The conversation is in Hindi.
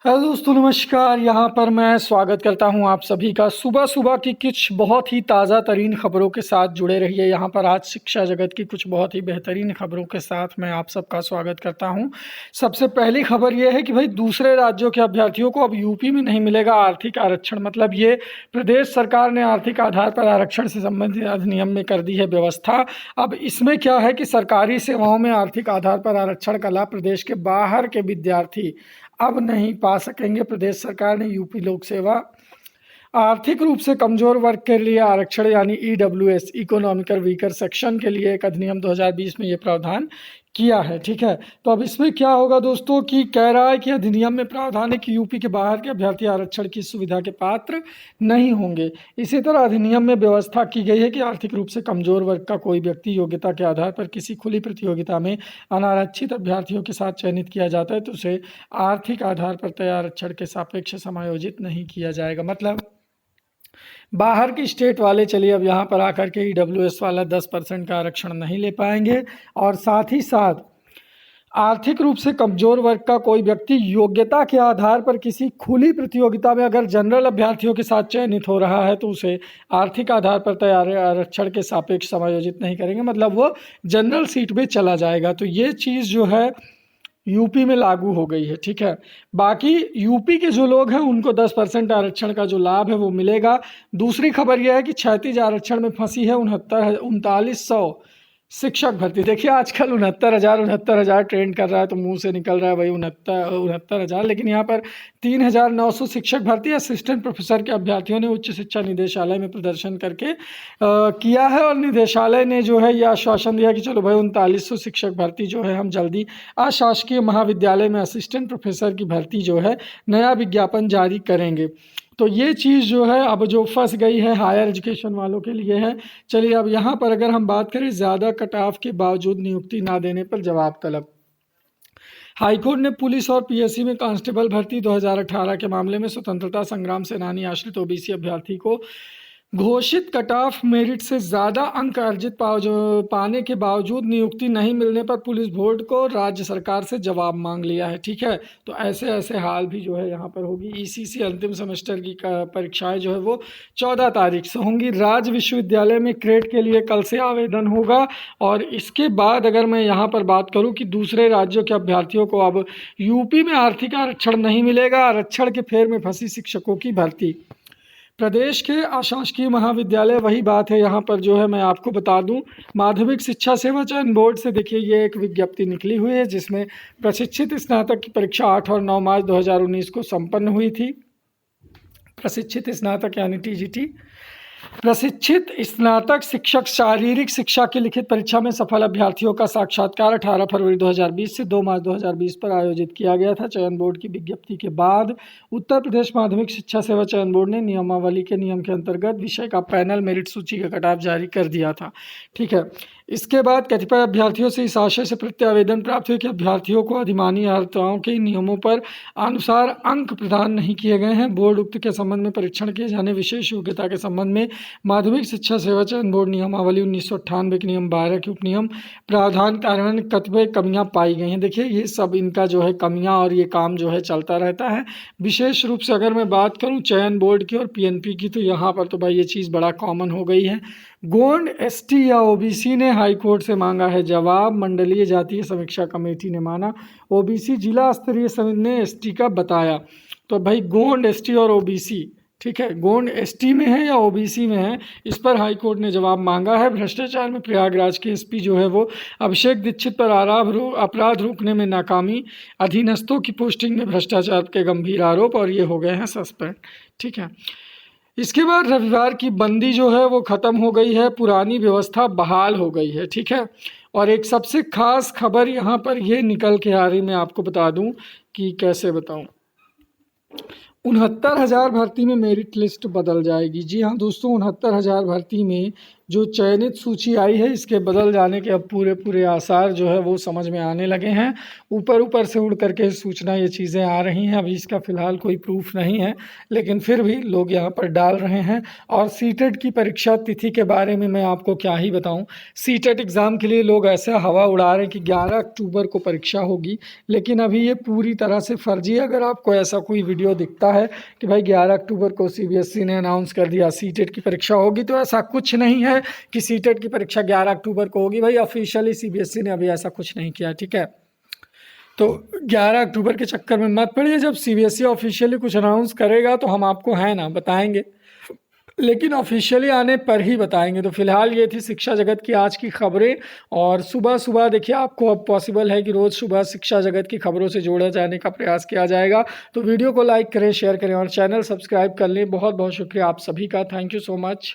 हेलो दोस्तों, नमस्कार। यहाँ पर मैं स्वागत करता हूँ आप सभी का सुबह सुबह की कुछ बहुत ही ताज़ा तरीन खबरों के साथ। जुड़े रहिए यहाँ पर। आज शिक्षा जगत की कुछ बहुत ही बेहतरीन खबरों के साथ मैं आप सबका स्वागत करता हूँ। सबसे पहली खबर ये है कि भाई दूसरे राज्यों के अभ्यर्थियों को अब यूपी में नहीं मिलेगा आर्थिक आरक्षण। मतलब ये प्रदेश सरकार ने आर्थिक आधार पर आरक्षण से संबंधित अधिनियम में कर दी है व्यवस्था। अब इसमें क्या है कि सरकारी सेवाओं में आर्थिक आधार पर आरक्षण का लाभ प्रदेश के बाहर के विद्यार्थी अब नहीं पा सकेंगे। प्रदेश सरकार ने यूपी लोक सेवा आर्थिक रूप से कमजोर वर्ग के लिए आरक्षण यानी ईडब्ल्यूएस इकोनॉमिकल वीकर सेक्शन के लिए एक अधिनियम 2020 में ये प्रावधान किया है। ठीक है, तो अब इसमें क्या होगा दोस्तों कि कह रहा है कि अधिनियम में प्रावधान है कि यूपी के बाहर के अभ्यर्थी आरक्षण की सुविधा के पात्र नहीं होंगे। इसी तरह अधिनियम में व्यवस्था की गई है कि आर्थिक रूप से कमजोर वर्ग का कोई व्यक्ति योग्यता के आधार पर किसी खुली प्रतियोगिता में अनारक्षित अभ्यर्थियों के साथ चयनित किया जाता है तो उसे आर्थिक आधार पर तय आरक्षण के सापेक्ष समायोजित नहीं किया जाएगा। मतलब बाहर की स्टेट वाले चलिए अब यहाँ पर आकर के ईडब्ल्यूएस वाला 10% का आरक्षण नहीं ले पाएंगे। और साथ ही साथ आर्थिक रूप से कमजोर वर्ग का कोई व्यक्ति योग्यता के आधार पर किसी खुली प्रतियोगिता में अगर जनरल अभ्यर्थियों के साथ चयनित हो रहा है तो उसे आर्थिक आधार पर तय आरक्षण के सापेक्ष समायोजित नहीं करेंगे। मतलब वो जनरल सीट में चला जाएगा। तो ये चीज़ जो है यूपी में लागू हो गई है। ठीक है, बाकी यूपी के जो लोग हैं उनको 10% आरक्षण का जो लाभ है वो मिलेगा। दूसरी खबर यह है कि क्षैतिज आरक्षण में फंसी है 3900 शिक्षक भर्ती। देखिए आजकल 69,000 ट्रेंड कर रहा है तो मुंह से निकल रहा है वही 69,000, लेकिन यहाँ पर 3,900 शिक्षक भर्ती असिस्टेंट प्रोफेसर के अभ्यर्थियों ने उच्च शिक्षा निदेशालय में प्रदर्शन करके किया है। और निदेशालय ने जो है यह आश्वासन दिया कि चलो भाई 3900 शिक्षक भर्ती जो है हम जल्दी अशासकीय महाविद्यालय में असिस्टेंट प्रोफेसर की भर्ती जो है नया विज्ञापन जारी करेंगे। तो ये चीज़ जो है अब जो फंस गई है हायर एजुकेशन वालों के लिए है। चलिए अब यहाँ पर अगर हम बात करें ज़्यादा कट ऑफ के बावजूद नियुक्ति ना देने पर जवाब तलब। हाईकोर्ट ने पुलिस और पीएससी में कांस्टेबल भर्ती 2018 के मामले में स्वतंत्रता संग्राम सेनानी आश्रित ओबीसी अभ्यर्थी को घोषित कट ऑफ मेरिट से ज़्यादा अंक अर्जित पाने के बावजूद नियुक्ति नहीं मिलने पर पुलिस बोर्ड को राज्य सरकार से जवाब मांग लिया है। ठीक है, तो ऐसे ऐसे हाल भी जो है यहाँ पर होगी। ईसीसी अंतिम सेमेस्टर की परीक्षाएं जो है वो 14 तारीख से होंगी। राज्य विश्वविद्यालय में क्रेट के लिए कल से आवेदन होगा। और इसके बाद अगर मैं यहाँ पर बात करूँ कि दूसरे राज्यों के अभ्यर्थियों को अब यूपी में आर्थिक आरक्षण नहीं मिलेगा। आरक्षण के फेर में फंसी शिक्षकों की भर्ती। प्रदेश के अशासकीय महाविद्यालय, वही बात है यहाँ पर जो है मैं आपको बता दूं, माध्यमिक शिक्षा सेवा चयन बोर्ड से देखिए ये एक विज्ञप्ति निकली हुई है जिसमें प्रशिक्षित स्नातक की परीक्षा 8 और 9 मार्च 2019 को संपन्न हुई थी। प्रशिक्षित स्नातक यानी टीजीटी। प्रशिक्षित स्नातक शिक्षक शारीरिक शिक्षा की लिखित परीक्षा में सफल अभ्यर्थियों का साक्षात्कार 18 फरवरी 2020 से 2 मार्च 2020 पर आयोजित किया गया था। चयन बोर्ड की विज्ञप्ति के बाद उत्तर प्रदेश माध्यमिक शिक्षा सेवा चयन बोर्ड ने नियमावली के नियम के अंतर्गत विषय का पैनल मेरिट सूची का कट ऑफ जारी कर दिया था। ठीक है, इसके बाद कतिपय अभ्यर्थियों से इस आशय से प्रत्यावेदन प्राप्त हुए कि अभ्यर्थियों को अधिमानी अर्हताओं के नियमों पर अनुसार अंक प्रदान नहीं किए गए हैं। बोर्ड उक्त के संबंध में परीक्षण किए जाने विशेष योग्यता के संबंध में माध्यमिक शिक्षा सेवा चयन बोर्ड नियमावली 1998 के नियम 12 के उपनियम प्रावधान कार्यान्वयन में कतिपय कमियां पाई गई हैं। देखिए ये सब इनका जो है कमियां और ये काम जो है चलता रहता है। विशेष रूप से अगर मैं बात करूं चयन बोर्ड की और पीएनपी की तो यहाँ पर तो भाई ये चीज़ बड़ा कॉमन हो गई है। गोंड एसटी या ओबीसी ने हाईकोर्ट से मांगा है जवाब। मंडलीय जातीय समीक्षा कमेटी ने माना, ओबीसी जिला स्तरीय समिति ने एसटी का बताया। तो भाई गोंड एसटी और ओबीसी, ठीक है, गोंड एसटी में है या ओबीसी में है, इस पर हाईकोर्ट ने जवाब मांगा है। भ्रष्टाचार में प्रयागराज के एसपी जो है वो अभिषेक दीक्षित पर अपराध रोकने में नाकामी, अधीनस्थों की पोस्टिंग में भ्रष्टाचार के गंभीर आरोप, और ये हो गए हैं सस्पेंड। ठीक है, इसके बाद रविवार की बंदी जो है वो ख़त्म हो गई है, पुरानी व्यवस्था बहाल हो गई है। ठीक है, और एक सबसे खास खबर यहाँ पर ये निकल के आ रही, मैं आपको बता दूँ कि कैसे बताऊँ। 69,000 भर्ती में मेरिट लिस्ट बदल जाएगी। जी हाँ दोस्तों, 69,000 भर्ती में जो चयनित सूची आई है, इसके बदल जाने के अब पूरे आसार जो है वो समझ में आने लगे हैं। ऊपर से उड़ करके सूचना ये चीज़ें आ रही हैं। अभी इसका फ़िलहाल कोई प्रूफ नहीं है, लेकिन फिर भी लोग यहाँ पर डाल रहे हैं। और सीटेट की परीक्षा तिथि के बारे में मैं आपको क्या ही बताऊँ। सीटेट एग्ज़ाम के लिए लोग ऐसा हवा उड़ा रहे हैं कि 11 अक्टूबर को परीक्षा होगी, लेकिन अभी ये पूरी तरह से फर्जी है। अगर आपको ऐसा कोई वीडियो दिखता है कि भाई 11 अक्टूबर को सीबीएसई ने अनाउंस कर दिया सीटेट की परीक्षा होगी, तो ऐसा कुछ नहीं है कि सीटेट की परीक्षा 11 अक्टूबर को होगी। भाई ऑफिशियली सीबीएसई ने अभी ऐसा कुछ नहीं किया, ठीक है। तो 11 अक्टूबर के चक्कर में मत पड़िए। जब सीबीएसई ऑफिशियली कुछ अनाउंस करेगा तो हम आपको है ना बताएंगे, लेकिन ऑफिशियली आने पर ही बताएंगे। तो फिलहाल ये थी शिक्षा जगत की आज की खबरें। और सुबह देखिए, आपको अब पॉसिबल है कि रोज़ सुबह शिक्षा जगत की खबरों से जोड़ा जाने का प्रयास किया जाएगा। तो वीडियो को लाइक करें, शेयर करें और चैनल सब्सक्राइब कर लें। बहुत बहुत शुक्रिया आप सभी का। Thank you so much.